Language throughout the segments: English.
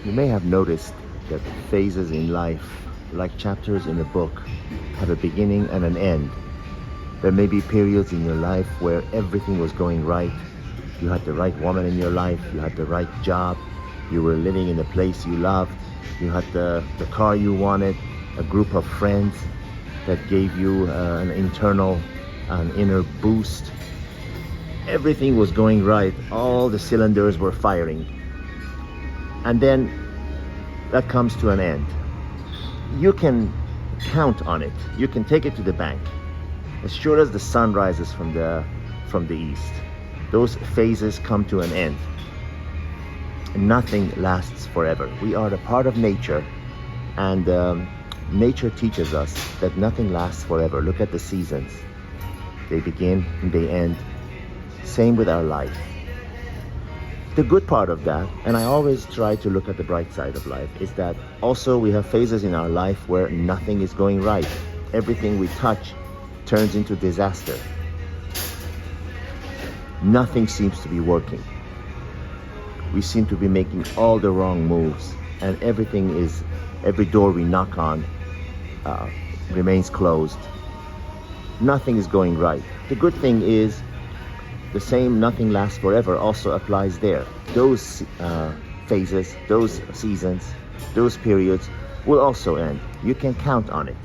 You may have noticed that phases in life, like chapters in a book, have a beginning and an end. There may be periods in your life where everything was going right. You had the right woman in your life, you had the right job, you were living in a place you loved, you had the car you wanted, a group of friends that gave you an inner boost. Everything was going right, all the cylinders were firing. And then that comes to an end. You can count on it, you can take it to the bank. As sure as the sun rises from the east, those phases come to an end. Nothing lasts forever. We are a part of nature, and nature teaches us that nothing lasts forever. Look at the seasons. They begin and they end. Same with our life. The good part of that, and I always try to look at the bright side of life, is that also we have phases in our life where nothing is going right. Everything we touch turns into disaster. Nothing seems to be working. We seem to be making all the wrong moves, and every door we knock on remains closed. Nothing is going right. The good thing is the same nothing lasts forever also applies there. Those phases, those seasons, those periods will also end. You can count on it.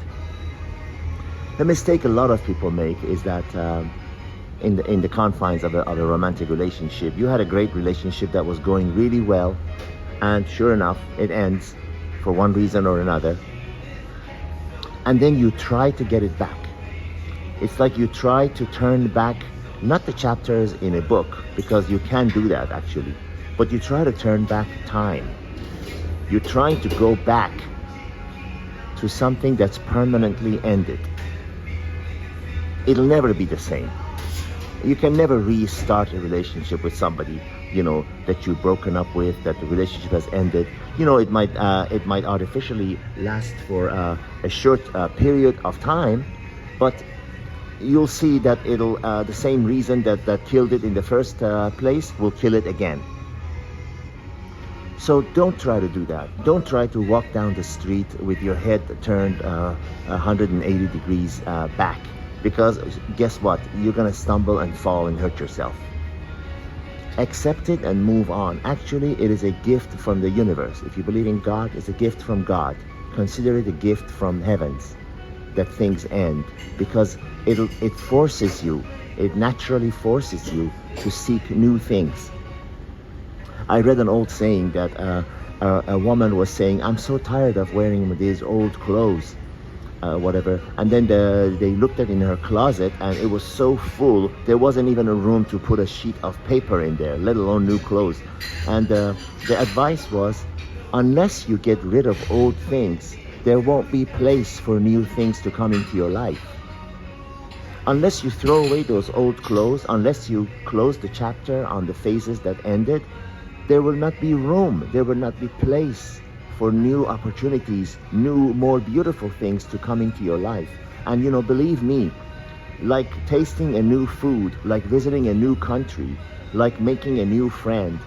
The mistake a lot of people make is that in the confines of a romantic relationship, you had a great relationship that was going really well, and sure enough, it ends for one reason or another. And then you try to get it back. It's like you try to turn back, not the chapters in a book, because you can do that actually, but you try to turn back time. You're trying to go back to something that's permanently ended. It'll never be the same. You can never restart a relationship with somebody, that you've broken up with, that the relationship has ended. It might artificially last for a short period of time, but you'll see that it'll the same reason that killed it in the first place will kill it again. So don't try to do that. Don't try to walk down the street with your head turned 180 degrees back. Because guess what? You're gonna stumble and fall and hurt yourself. Accept it and move on. Actually, it is a gift from the universe. If you believe in God, it's a gift from God. Consider it a gift from heavens that things end, because it forces you, it naturally forces you to seek new things. I read an old saying that a woman was saying, "I'm so tired of wearing these old clothes." Whatever, and then they looked at in her closet, and it was so full there wasn't even a room to put a sheet of paper in there, let alone new clothes. And the advice was, unless you get rid of old things, there won't be place for new things to come into your life. Unless you throw away those old clothes, unless you close the chapter on the phases that ended, there will not be room, there will not be place for new opportunities, new, more beautiful things to come into your life. And believe me, like tasting a new food, like visiting a new country, like making a new friend,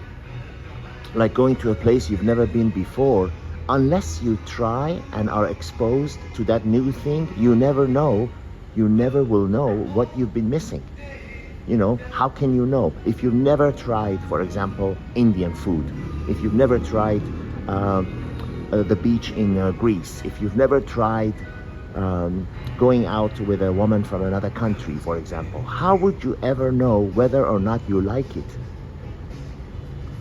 like going to a place you've never been before, unless you try and are exposed to that new thing, you never will know what you've been missing. How can you know? If you've never tried, for example, Indian food, if you've never tried the beach in Greece, if you've never tried going out with a woman from another country, for example, how would you ever know whether or not you like it?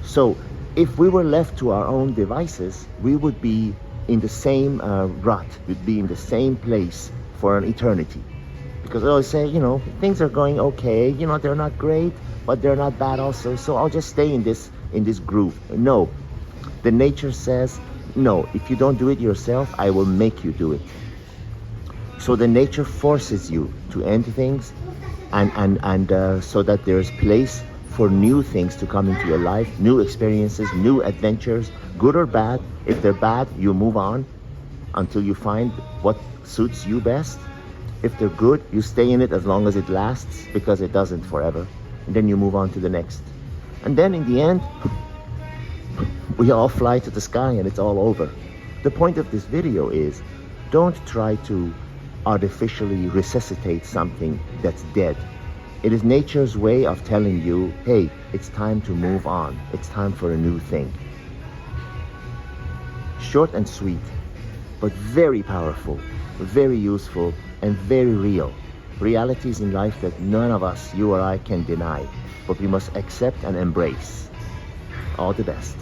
So if we were left to our own devices, we would be in the same rut, we'd be in the same place for an eternity. Because I always say, things are going okay, they're not great, but they're not bad also, so I'll just stay in this groove. No, the nature says, no, if you don't do it yourself, I will make you do it. So the nature forces you to end things, and so that there's place for new things to come into your life, new experiences, new adventures, good or bad. If they're bad, you move on until you find what suits you best. If they're good, you stay in it as long as it lasts, because it doesn't forever. And then you move on to the next. And then in the end, We all fly to the sky and it's all over. The point of this video is, don't try to artificially resuscitate something that's dead. It is nature's way of telling you, hey, it's time to move on. It's time for a new thing. Short and sweet, but very powerful, very useful, and very real. Realities in life that none of us, you or I, can deny, but we must accept and embrace. All the best.